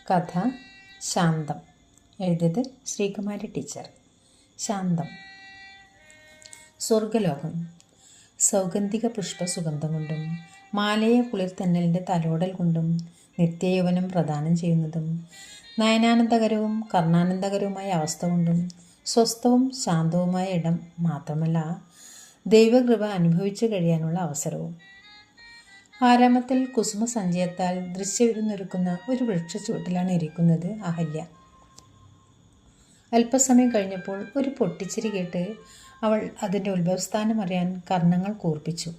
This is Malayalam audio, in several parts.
കഥ ശാന്തം. എഴുതിയത് ശ്രീകുമാരി ടീച്ചർ. ശാന്തം. സ്വർഗലോകം. സൗഗന്ധിക പുഷ്പസുഗന്ധം കൊണ്ടും മാലയ കുളിർത്തന്നലിൻ്റെ തലോടൽ കൊണ്ടും നിത്യയൗവനം പ്രദാനം ചെയ്യുന്നതും നയനാനന്ദകരവും കർണാനന്ദകരവുമായ അവസ്ഥ കൊണ്ടും സ്വസ്ഥവും ശാന്തവുമായ ഇടം മാത്രമല്ല, ദൈവകൃപ അനുഭവിച്ചു കഴിയാനുള്ള അവസരവും. ആരാമത്തിൽ കുസുമസഞ്ചയത്താൽ ദൃശ്യവിരുന്നൊരുക്കുന്ന ഒരു വൃക്ഷച്ചുവട്ടിലാണ് ഇരിക്കുന്നത് അഹല്യ. അല്പസമയം കഴിഞ്ഞപ്പോൾ ഒരു പൊട്ടിച്ചിരി കേട്ട് അവൾ അതിൻ്റെ ഉത്ഭവസ്ഥാനം അറിയാൻ കർണങ്ങൾ കൂർപ്പിച്ചു.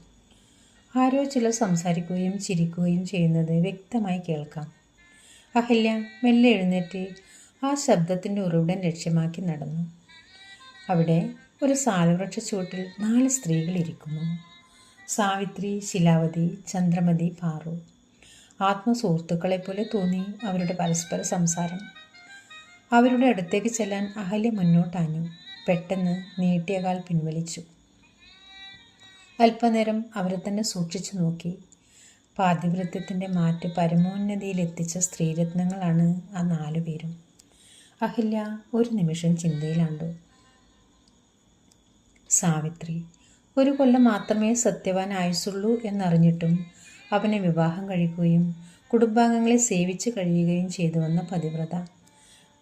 ആരോ ചിലർ സംസാരിക്കുകയും ചിരിക്കുകയും ചെയ്യുന്നത് വ്യക്തമായി കേൾക്കാം. അഹല്യ മെല്ലെ എഴുന്നേറ്റ് ആ ശബ്ദത്തിൻ്റെ ഉറവിടം ലക്ഷ്യമാക്കി നടന്നു. അവിടെ ഒരു സാലവൃക്ഷ ചുവട്ടിൽ 4 സ്ത്രീകൾ ഇരിക്കുന്നു. സാവിത്രി, ശിലാവതി, ചന്ദ്രമതി, പാറു. ആത്മസുഹൃത്തുക്കളെപ്പോലെ തോന്നി അവരുടെ പരസ്പര സംസാരം. അവരുടെ അടുത്തേക്ക് ചെല്ലാൻ അഹല്യ മുന്നോട്ടാഞ്ഞു. പെട്ടെന്ന് നീട്ടിയ കാൽ പിൻവലിച്ചു. അല്പനേരം അവരെ തന്നെ സൂക്ഷിച്ചു നോക്കി. പാതിവ്രത്യത്തിൻ്റെ മാറ്റ് പരമോന്നതിയിലെത്തിച്ച സ്ത്രീരത്നങ്ങളാണ് ആ 4 പേരും. അഹല്യ ഒരു നിമിഷം ചിന്തയിലാണ്ടു. സാവിത്രി. 1 കൊല്ലം മാത്രമേ സത്യവാൻ ആയുസുള്ളൂ എന്നറിഞ്ഞിട്ടും അവനെ വിവാഹം കഴിക്കുകയും കുടുംബാംഗങ്ങളെ സേവിച്ച് കഴിയുകയും ചെയ്തു വന്ന പതിവ്രത.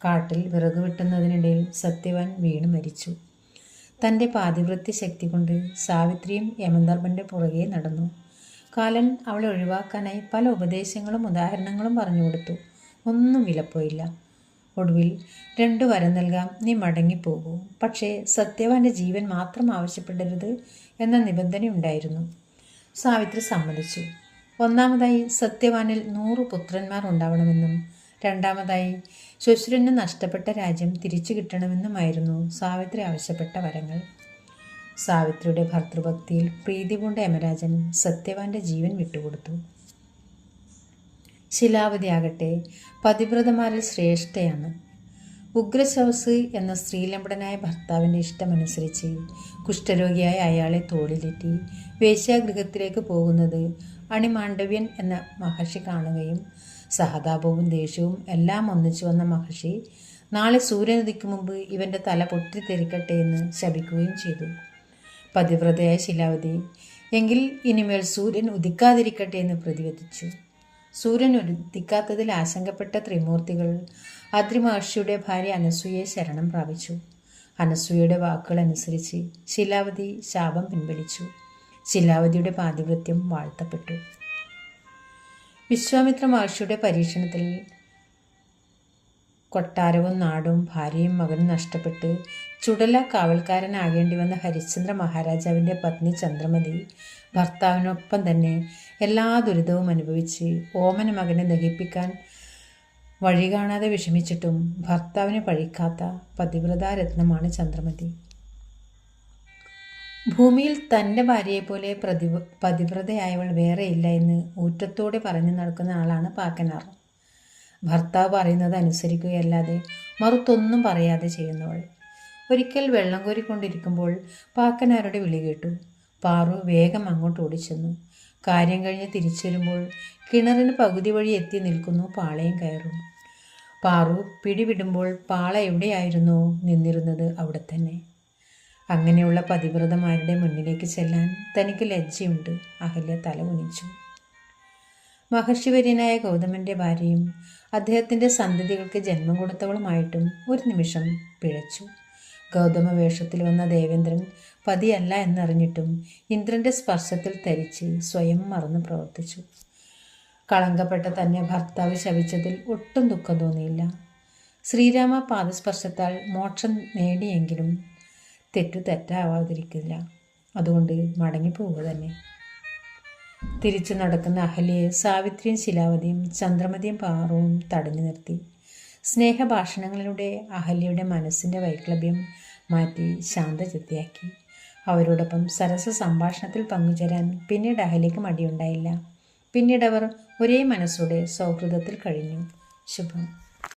കാട്ടിൽ വിറക് വെട്ടുന്നതിനിടയിൽ സത്യവാൻ വീണു മരിച്ചു. തൻ്റെ പാതിവൃത്യ ശക്തി കൊണ്ട് സാവിത്രിയും യമധർമ്മൻ്റെ പുറകെ നടന്നു. കാലൻ അവളെ ഒഴിവാക്കാനായി പല ഉപദേശങ്ങളും ഉദാഹരണങ്ങളും പറഞ്ഞു കൊടുത്തു. ഒന്നും വിലപ്പോയില്ല. ഒടുവിൽ 2 വരം നൽകാം, നീ മടങ്ങിപ്പോകൂ, പക്ഷേ സത്യവാൻ്റെ ജീവൻ മാത്രം ആവശ്യപ്പെടരുത് എന്ന നിബന്ധനയുണ്ടായിരുന്നു. സാവിത്രി സമ്മതിച്ചു. ഒന്നാമതായി സത്യവാനിൽ 100 പുത്രന്മാർ ഉണ്ടാവണമെന്നും രണ്ടാമതായി ശ്വശുരന് നഷ്ടപ്പെട്ട രാജ്യം തിരിച്ചു കിട്ടണമെന്നുമായിരുന്നു സാവിത്രി ആവശ്യപ്പെട്ട വരങ്ങൾ. സാവിത്രിയുടെ ഭർതൃഭക്തിയിൽ പ്രീതി പൂണ്ട യമരാജൻ സത്യവാൻ്റെ ജീവൻ വിട്ടുകൊടുത്തു. ശിലാവതിയാകട്ടെ പതിവ്രതമാരിൽ ശ്രേഷ്ഠയാണ്. ഉഗ്രശവസ് എന്ന സ്ത്രീലമ്പടനായ ഭർത്താവിൻ്റെ ഇഷ്ടമനുസരിച്ച് കുഷ്ഠരോഗിയായ അയാളെ തോളിലേറ്റി വേശ്യാഗൃഹത്തിലേക്ക് പോകുന്നത് അണിമാണ്ഡവ്യൻ എന്ന മഹർഷി കാണുകയും സഹതാപവും ദേഷ്യവും എല്ലാം ഒന്നിച്ചു വന്ന മഹർഷി നാളെ സൂര്യനുദിക്ക് മുമ്പ് ഇവൻ്റെ തല പൊട്ടിത്തെറിക്കട്ടെ എന്ന് ശപിക്കുകയും ചെയ്തു. പതിവ്രതയായ ശിലാവതി എങ്കിൽ ഇനിമേൽ സൂര്യൻ ഉദിക്കാതിരിക്കട്ടെ എന്ന് പ്രതിവദിച്ചു. സൂര്യൻ ഉദിക്കാത്തതിൽ ആശങ്കപ്പെട്ട ത്രിമൂർത്തികൾ അദ്രി മഹർഷിയുടെ ഭാര്യ അനസൂയയെ ശരണം പ്രാപിച്ചു. അനസൂയയുടെ വാക്കുകൾ അനുസരിച്ച് ശിലാവതി ശാപം പിൻവലിച്ചു. ശിലാവതിയുടെ പാതിവൃത്യം വാഴ്ത്തപ്പെട്ടു. വിശ്വാമിത്ര മഹർഷിയുടെ പരീക്ഷണത്തിൽ കൊട്ടാരവും നാടും ഭാര്യയും മകനും നഷ്ടപ്പെട്ട് ചുടല കാവൽക്കാരനാകേണ്ടി വന്ന ഹരിശ്ചന്ദ്ര മഹാരാജാവിൻ്റെ പത്നി ചന്ദ്രമതി ഭർത്താവിനൊപ്പം തന്നെ എല്ലാ ദുരിതവും അനുഭവിച്ച് ഓമന മകനെ ദഹിപ്പിക്കാൻ വഴി കാണാതെ വിഷമിച്ചിട്ടും ഭർത്താവിനെ പഴിക്കാത്ത പതിവ്രതാരത്നമാണ് ചന്ദ്രമതി. ഭൂമിയിൽ തൻ്റെ ഭാര്യയെപ്പോലെ പതിവ്രതയായവൾ വേറെയില്ല എന്ന് ഊറ്റത്തോടെ പറഞ്ഞു നടക്കുന്ന ആളാണ് പാക്കനാർ. ഭർത്താവ് പറയുന്നത് അനുസരിക്കുകയല്ലാതെ മറുത്തൊന്നും പറയാതെ ചെയ്യുന്നവൾ. ഒരിക്കൽ വെള്ളം കോരിക്കൊണ്ടിരിക്കുമ്പോൾ പാക്കനാരുടെ വിളി കേട്ടു. പാറു വേഗം അങ്ങോട്ട് ഓടിച്ചെന്നു. കാര്യം കഴിഞ്ഞ് തിരിച്ചു വരുമ്പോൾ കിണറിന് പകുതി വഴി എത്തി നിൽക്കുന്നു പാളയും കയറും. പാറു പിടിവിടുമ്പോൾ പാള എവിടെയായിരുന്നോ നിന്നിരുന്നത് അവിടെ തന്നെ. അങ്ങനെയുള്ള പതിവ്രതമാരുടെ മുന്നിലേക്ക് ചെല്ലാൻ തനിക്ക് ലജ്ജയുണ്ട്. അഹല്യ തല കുനിച്ചു. മഹർഷിവര്യനായ ഗൗതമൻ്റെ ഭാര്യയും അദ്ദേഹത്തിൻ്റെ സന്തതികൾക്ക് ജന്മം കൊടുത്തവളുമായിട്ടും ഒരു നിമിഷം പിഴച്ചു. ഗൗതമ വേഷത്തിൽ വന്ന ദേവേന്ദ്രൻ പതിയല്ല എന്നറിഞ്ഞിട്ടും ഇന്ദ്രൻ്റെ സ്പർശത്തിൽ തരിച്ച് സ്വയം മറന്ന് പ്രവർത്തിച്ചു. കളങ്കപ്പെട്ട തന്നെ ഭർത്താവ് ശപിച്ചതിൽ ഒട്ടും ദുഃഖം തോന്നിയില്ല. ശ്രീരാമ പാദസ്പർശത്താൽ മോക്ഷം നേടിയെങ്കിലും തെറ്റാവാതിരിക്കില്ല. അതുകൊണ്ട് മടങ്ങിപ്പോവുക തന്നെ. തിരിച്ചു നടക്കുന്ന അഹല്യയെ സാവിത്രിയും ശിലാവതിയും ചന്ദ്രമതിയും പാറുവും തടഞ്ഞു നിർത്തി. സ്നേഹഭാഷണങ്ങളിലൂടെ അഹല്യയുടെ മനസ്സിൻ്റെ വൈക്ലഭ്യം മാറ്റി ശാന്തചിത്തയാക്കി. അവരോടൊപ്പം സരസ സംഭാഷണത്തിൽ പങ്കുചേരാൻ പിന്നീട് അഹല്യയ്ക്ക് മടിയുണ്ടായില്ല. പിന്നീട് അവർ ഒരേ മനസ്സോടെ സൗഹൃദത്തിൽ കഴിഞ്ഞു. ശുഭം.